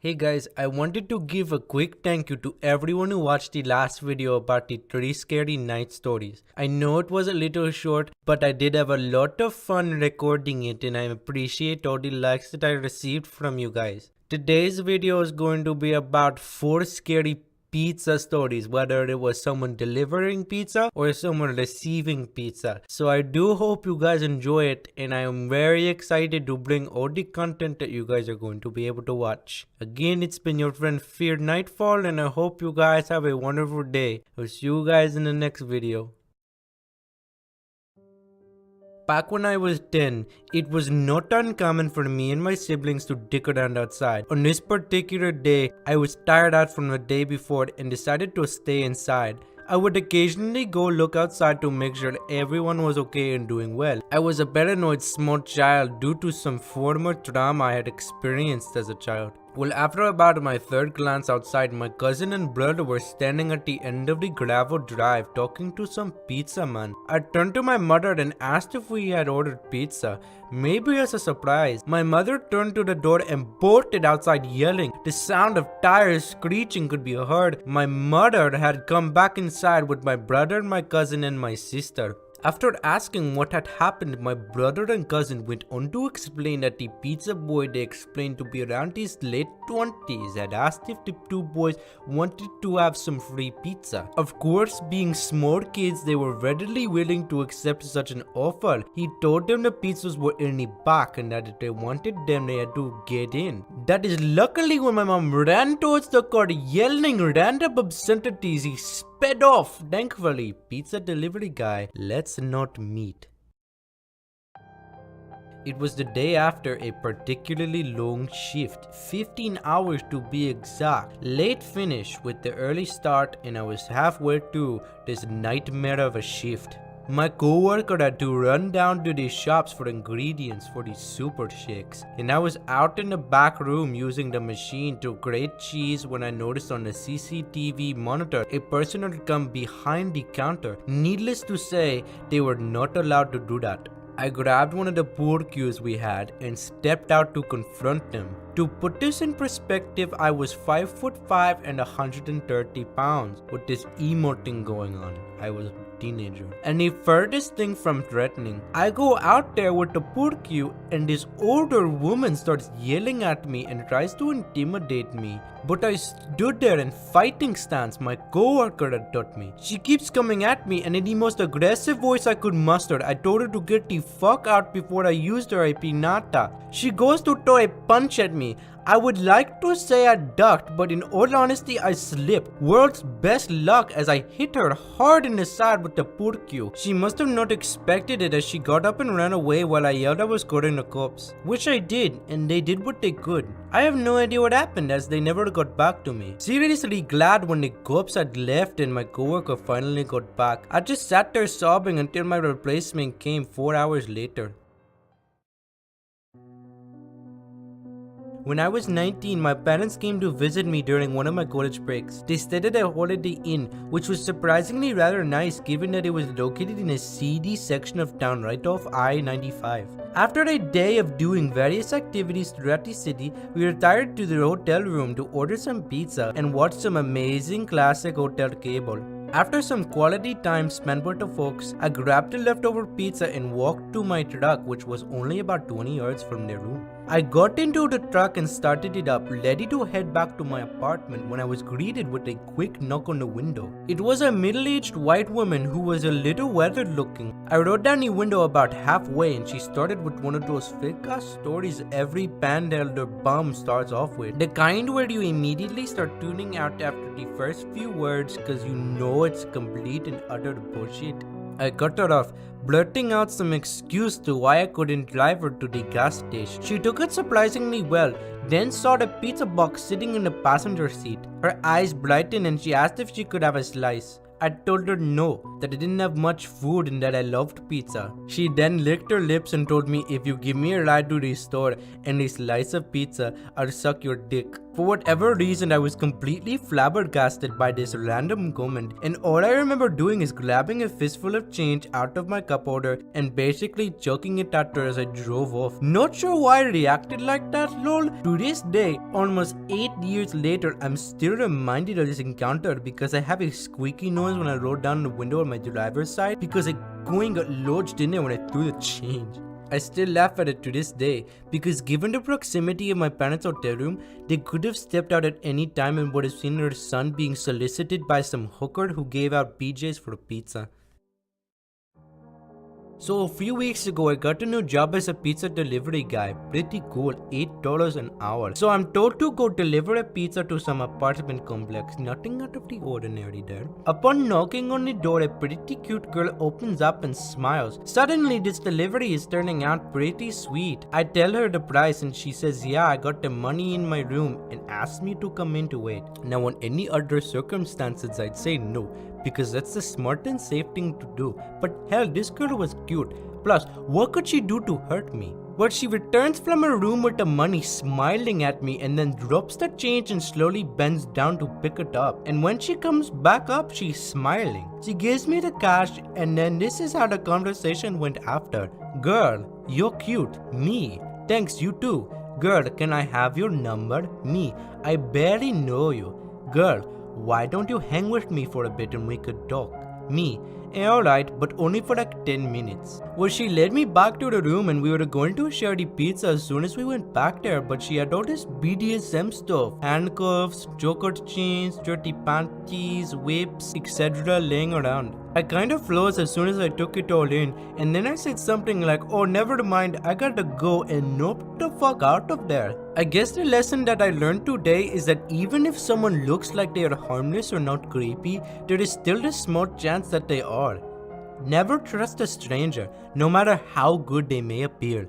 Hey guys, I wanted to give a quick thank you to everyone who watched the last video about the 3 scary night stories. I know it was a little short, but I did have a lot of fun recording it and I appreciate all the likes that I received from you guys. Today's video is going to be about 4 scary pizza stories, whether it was someone delivering pizza or someone receiving pizza. So I do hope you guys enjoy it, and I am very excited to bring all the content that you guys are going to be able to watch. Again, it's been your friend FearNightfall, and I hope you guys have a wonderful day. I'll see you guys in the next video. Back when I was 10, it was not uncommon for me and my siblings to dick around outside. On this particular day, I was tired out from the day before and decided to stay inside. I would occasionally go look outside to make sure everyone was okay and doing well. I was a paranoid small child due to some former trauma I had experienced as a child. Well, after about my third glance outside, my cousin and brother were standing at the end of the gravel drive talking to some pizza man. I turned to my mother and asked if we had ordered pizza, maybe as a surprise. My mother turned to the door and bolted outside yelling. The sound of tires screeching could be heard. My mother had come back inside with my brother, my cousin, and my sister. After asking what had happened, my brother and cousin went on to explain that the pizza boy they explained to be around his late 20s had asked if the two boys wanted to have some free pizza. Of course, being small kids, they were readily willing to accept such an offer. He told them the pizzas were in the back and that if they wanted them, they had to get in. That is luckily when my mom ran towards the car yelling random obscenities. He sped off. Thankfully, pizza delivery guy, let's not meet. It was the day after a particularly long shift, 15 hours to be exact. Late finish with the early start, and I was halfway through this nightmare of a shift. My co-worker had to run down to the shops for ingredients for the super shakes, and I was out in the back room using the machine to grate cheese when I noticed on the CCTV monitor a person had come behind the counter. Needless to say, they were not allowed to do that. I grabbed one of the poor cues we had and stepped out to confront them. To put this in perspective, I was 5'5" and 130 pounds with this emo thing going on. I was a teenager. And the furthest thing from threatening, I go out there with the poor cue and this older woman starts yelling at me and tries to intimidate me. But I stood there in fighting stance my co-worker had taught me. She keeps coming at me, and in the most aggressive voice I could muster, I told her to get the fuck out before I used her a pinata. She goes to throw a punch at me. I would like to say I ducked, but in all honesty I slipped. World's best luck as I hit her hard in the side with the purkyu. She must have not expected it as she got up and ran away while I yelled I was calling the cops. Which I did, and they did what they could. I have no idea what happened as they never got back to me. Seriously glad when the cops had left and my coworker finally got back. I just sat there sobbing until my replacement came 4 hours later. When I was 19, my parents came to visit me during one of my college breaks. They stayed at a Holiday Inn, which was surprisingly rather nice given that it was located in a seedy section of town right off I-95. After a day of doing various activities throughout the city, we retired to the hotel room to order some pizza and watch some amazing classic hotel cable. After some quality time spent with the folks, I grabbed the leftover pizza and walked to my truck, which was only about 20 yards from their room. I got into the truck and started it up, ready to head back to my apartment when I was greeted with a quick knock on the window. It was a middle-aged white woman who was a little weathered looking. I rolled down the window about halfway and she started with one of those fake-ass stories every panhandler bum starts off with. The kind where you immediately start tuning out after the first few words cause you know it's complete and utter bullshit. I cut her off, blurting out some excuse to why I couldn't drive her to the gas station. She took it surprisingly well, then saw the pizza box sitting in the passenger seat. Her eyes brightened and she asked if she could have a slice. I told her no, that I didn't have much food and that I loved pizza. She then licked her lips and told me if you give me a ride to the store and a slice of pizza, I'll suck your dick. For whatever reason, I was completely flabbergasted by this random comment, and all I remember doing is grabbing a fistful of change out of my cup holder and basically chucking it at her as I drove off. Not sure why I reacted like that, lol. To this day, almost 8 years later, I'm still reminded of this encounter because I have a squeaky noise when I roll down the window on my driver's side because a coin got lodged in there when I threw the change. I still laugh at it to this day because given the proximity of my parents' hotel room, they could have stepped out at any time and would have seen their son being solicited by some hooker who gave out BJ's for pizza. So a few weeks ago, I got a new job as a pizza delivery guy. Pretty cool, $8 an hour. So I'm told to go deliver a pizza to some apartment complex. Nothing out of the ordinary there. Upon knocking on the door, a pretty cute girl opens up and smiles. Suddenly, this delivery is turning out pretty sweet. I tell her the price and she says, yeah, I got the money in my room, and asks me to come in to wait. Now, on any other circumstances, I'd say no, because that's the smart and safe thing to do. But hell, this girl was cute. Plus, what could she do to hurt me? But she returns from her room with the money, smiling at me, and then drops the change and slowly bends down to pick it up. And when she comes back up, she's smiling. She gives me the cash, and then this is how the conversation went after. Girl, you're cute. Me. Thanks, you too. Girl, can I have your number? Me. I barely know you. Girl, why don't you hang with me for a bit and we could talk? Me. Alright, but only for like 10 minutes. Well, she led me back to the room and we were going to share the pizza as soon as we went back there, but she had all this BDSM stuff. Handcuffs, choker chains, dirty panties, whips, etc. laying around. I kind of froze as soon as I took it all in, and then I said something like, oh, never mind, I gotta go, and nope the fuck out of there. I guess the lesson that I learned today is that even if someone looks like they are harmless or not creepy, there is still a small chance that they are. Never trust a stranger, no matter how good they may appear.